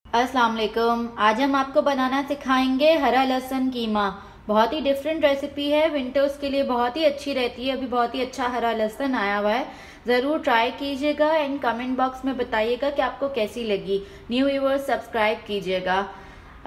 अस्सलाम वालेकुम। आज हम आपको बनाना सिखाएंगे हरा लहसुन कीमा। बहुत ही डिफरेंट रेसिपी है, विंटर्स के लिए बहुत ही अच्छी रहती है। अभी बहुत ही अच्छा हरा लहसुन आया हुआ है, ज़रूर ट्राई कीजिएगा एंड कमेंट बॉक्स में बताइएगा कि आपको कैसी लगी। न्यू व्यूअर्स सब्सक्राइब कीजिएगा।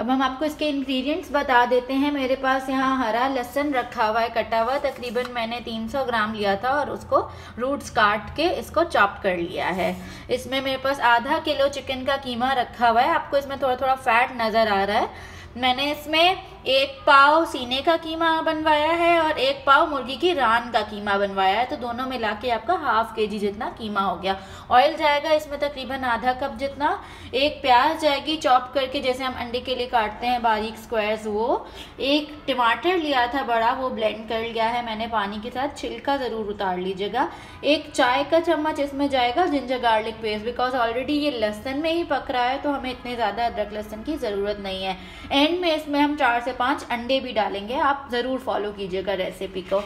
अब हम आपको इसके इंग्रेडिएंट्स बता देते हैं। मेरे पास यहाँ हरा लहसुन रखा हुआ है कटा हुआ, तकरीबन मैंने 300 ग्राम लिया था और उसको रूट्स काट के इसको चॉप कर लिया है। इसमें मेरे पास आधा किलो चिकन का कीमा रखा हुआ है। आपको इसमें थोड़ा थोड़ा फैट नज़र आ रहा है। मैंने इसमें 1 पाव सीने का कीमा बनवाया है और 1 पाव मुर्गी की रान का कीमा बनवाया है, तो दोनों मिला के आपका ½ kg जितना कीमा हो गया। ऑयल जाएगा इसमें तकरीबन आधा कप जितना। 1 प्याज जाएगी चॉप करके, जैसे हम अंडे के लिए काटते हैं बारीक स्क्वायर्स वो। 1 टमाटर लिया था बड़ा, वो ब्लेंड कर लिया है मैंने पानी के साथ, छिलका ज़रूर उतार लीजिएगा। 1 चाय का चम्मच इसमें जाएगा ginger garlic paste, because already ये लहसुन में ही पक रहा है तो हमें इतने ज़्यादा अदरक लहसुन की ज़रूरत नहीं है। एंड में इसमें हम 4 से 5 अंडे भी डालेंगे, आप ज़रूर फॉलो कीजिएगा रेसिपी को।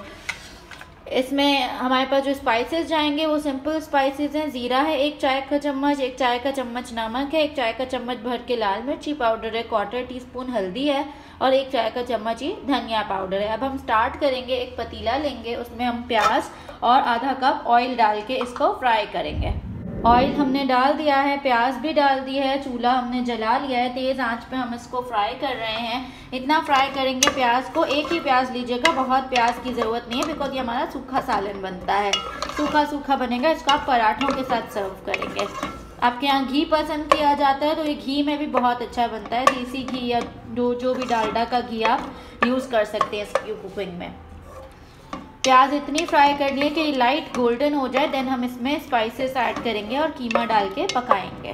इसमें हमारे पास जो स्पाइसेस जाएंगे वो सिंपल स्पाइसेस हैं। ज़ीरा है 1 चाय का चम्मच, 1 चाय का चम्मच नमक है, 1 चाय का चम्मच भर के लाल मिर्ची पाउडर है, 1/4 टीस्पून हल्दी है और 1 चाय का चम्मच ही धनिया पाउडर है। अब हम स्टार्ट करेंगे। एक पतीला लेंगे, उसमें हम प्याज और आधा कप ऑयल डाल के इसको फ्राई करेंगे। ऑयल हमने डाल दिया है, प्याज भी डाल दी है, चूल्हा हमने जला लिया है। तेज़ आंच पे हम इसको फ्राई कर रहे हैं। इतना फ्राई करेंगे प्याज को, एक ही प्याज लीजिएगा, बहुत प्याज की ज़रूरत नहीं है बिकॉज ये हमारा सूखा सालन बनता है। सूखा सूखा बनेगा, इसको आप पराठों के साथ सर्व करेंगे। आपके यहाँ घी पसंद किया जाता है तो ये घी में भी बहुत अच्छा बनता है। देसी घी या जो भी डालडा का घी आप यूज़ कर सकते हैं इसकी कुकिंग में। प्याज इतनी फ्राई करनी है कि लाइट गोल्डन हो जाए, देन हम इसमें स्पाइसेस ऐड करेंगे और कीमा डाल के पकाएंगे।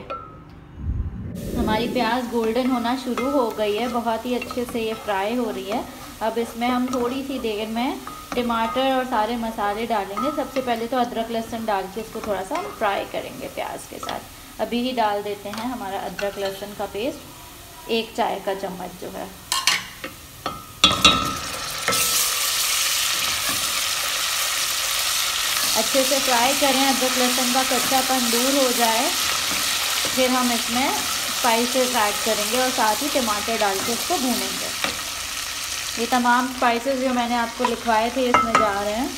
हमारी प्याज गोल्डन होना शुरू हो गई है, बहुत ही अच्छे से ये फ्राई हो रही है। अब इसमें हम थोड़ी सी देर में टमाटर और सारे मसाले डालेंगे। सबसे पहले तो अदरक लहसुन डाल के इसको थोड़ा सा हम फ्राई करेंगे प्याज के साथ। अभी ही डाल देते हैं हमारा अदरक लहसुन का पेस्ट, 1 चाय का चम्मच जो है। अच्छे से फ्राई करें, अदरक लहसुन का कच्चापन दूर हो जाए, फिर हम इसमें स्पाइसेस ऐड करेंगे और साथ ही टमाटर डाल के इसको भूनेंगे। ये तमाम स्पाइसेस जो मैंने आपको लिखवाए थे इसमें जा रहे हैं।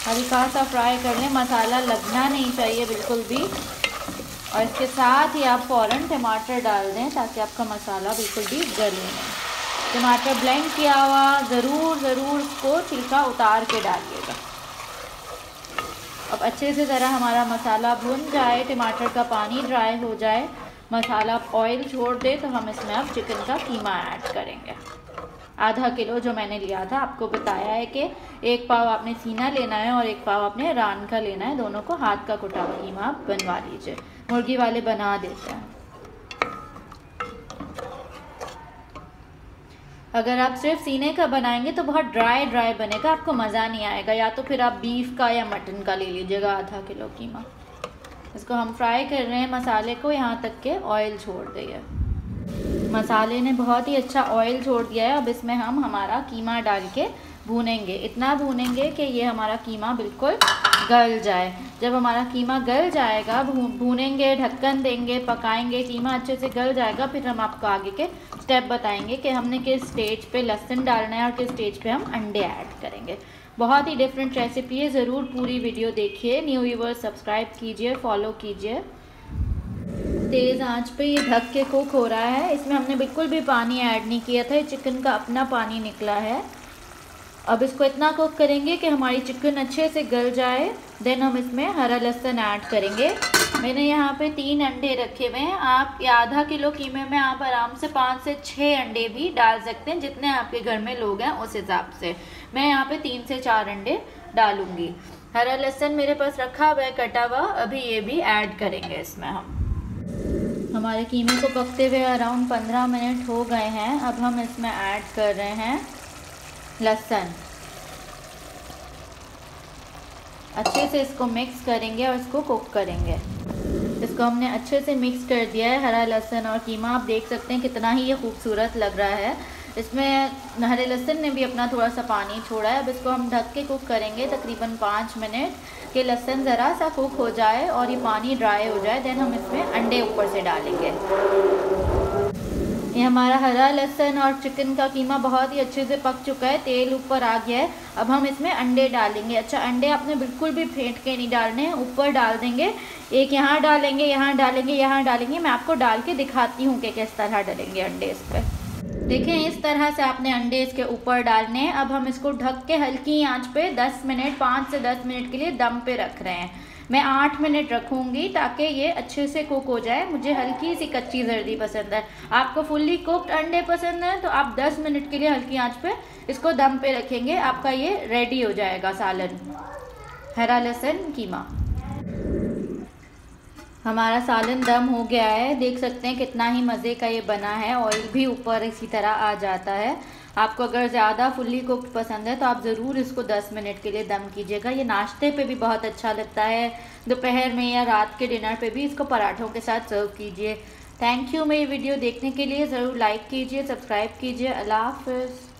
हल्का सा फ्राई कर लें, मसाला लगना नहीं चाहिए बिल्कुल भी, और इसके साथ ही आप फ़ौरन टमाटर डाल दें ताकि आपका मसाला बिल्कुल भी गले नहीं। टमाटर ब्लेंड किया हुआ ज़रूर उसको छिलका उतार के डालिएगा। अब अच्छे से ज़रा हमारा मसाला भुन जाए, टमाटर का पानी ड्राई हो जाए, मसाला ऑयल छोड़ दे, तो हम इसमें अब चिकन का कीमा ऐड करेंगे। आधा किलो जो मैंने लिया था, आपको बताया है कि 1 पाव आपने सीना लेना है और 1 पाव आपने रान का लेना है। दोनों को हाथ का कुटा हुआ कीमा आप बनवा लीजिए, मुर्गी वाले बना देते हैं। अगर आप सिर्फ सीने का बनाएंगे तो बहुत ड्राई बनेगा, आपको मज़ा नहीं आएगा। या तो फिर आप बीफ का या मटन का ले लीजिएगा आधा किलो कीमा। इसको हम फ्राई कर रहे हैं मसाले को, यहाँ तक के ऑयल छोड़ दिए। मसाले ने बहुत ही अच्छा ऑयल छोड़ दिया है। अब इसमें हम हमारा कीमा डाल के भूनेंगे। इतना भूनेंगे कि ये हमारा कीमा बिल्कुल गल जाए। जब हमारा कीमा गल जाएगा, भूनेंगे, ढक्कन देंगे, पकाएंगे, कीमा अच्छे से गल जाएगा, फिर हम आपको आगे के स्टेप बताएंगे कि हमने किस स्टेज पे लहसुन डालना है और किस स्टेज पे हम अंडे ऐड करेंगे। बहुत ही डिफरेंट रेसिपी है, ज़रूर पूरी वीडियो देखिए। न्यू व्यूअर्स सब्सक्राइब कीजिए, फॉलो कीजिए। तेज़ आंच पे ये ढक के कुक हो रहा है। इसमें हमने बिल्कुल भी पानी ऐड नहीं किया था, चिकन का अपना पानी निकला है। अब इसको इतना कुक करेंगे कि हमारी चिकन अच्छे से गल जाए, देन हम इसमें हरा लहसुन ऐड करेंगे। मैंने यहाँ पे 3 अंडे रखे हुए हैं। आप ये आधा किलो कीमे में आप आराम से 5 से 6 अंडे भी डाल सकते हैं, जितने आपके घर में लोग हैं उस हिसाब से। मैं यहाँ पे 3 से 4 अंडे डालूंगी। हरा लहसुन मेरे पास रखा हुआ है कटा हुआ, अभी ये भी ऐड करेंगे इसमें हम। हमारे कीमे को पकते हुए अराउंड 15 मिनट हो गए हैं। अब हम इसमें ऐड कर रहे हैं लहसुन। अच्छे से इसको मिक्स करेंगे और इसको कुक करेंगे। इसको हमने अच्छे से मिक्स कर दिया है, हरा लहसुन और कीमा। आप देख सकते हैं कितना ही ये खूबसूरत लग रहा है। इसमें हरे लहसुन ने भी अपना थोड़ा सा पानी छोड़ा है। अब इसको हम ढक के कुक करेंगे तकरीबन 5 मिनट कि लहसुन ज़रा सा कुक हो जाए और ये पानी ड्राई हो जाए। देन हम इसमें अंडे ऊपर से डालेंगे। ये हमारा हरा लहसुन और चिकन का कीमा बहुत ही अच्छे से पक चुका है, तेल ऊपर आ गया है। अब हम इसमें अंडे डालेंगे। अच्छा, अंडे आपने बिल्कुल भी फेंट के नहीं डालने हैं, ऊपर डाल देंगे। एक यहाँ डालेंगे, यहाँ डालेंगे, यहाँ डालेंगे। मैं आपको डाल के दिखाती हूँ कि किस तरह डालेंगे अंडे इस पर। देखें, इस तरह से आपने अंडे इसके ऊपर डालने हैं। अब हम इसको ढक के हल्की आंच पे 10 मिनट 5 से 10 मिनट के लिए दम पे रख रहे हैं। मैं 8 मिनट रखूँगी ताकि ये अच्छे से कुक हो जाए। मुझे हल्की सी कच्ची जर्दी पसंद है, आपको फुल्ली कुक्ड अंडे पसंद है तो आप 10 मिनट के लिए हल्की आंच पे इसको दम पे रखेंगे। आपका ये रेडी हो जाएगा सालन, हरा लहसुन कीमा। हमारा सालन दम हो गया है, देख सकते हैं कितना ही मज़े का ये बना है। ऑयल भी ऊपर इसी तरह आ जाता है। आपको अगर ज़्यादा फुल्ली कुक्ड पसंद है तो आप ज़रूर इसको 10 मिनट के लिए दम कीजिएगा। ये नाश्ते पे भी बहुत अच्छा लगता है, दोपहर में या रात के डिनर पे भी इसको पराठों के साथ सर्व कीजिए। थैंक यू मेरी वीडियो देखने के लिए। ज़रूर लाइक कीजिए, सब्सक्राइब कीजिए। अल्लाह हाफ़िज़।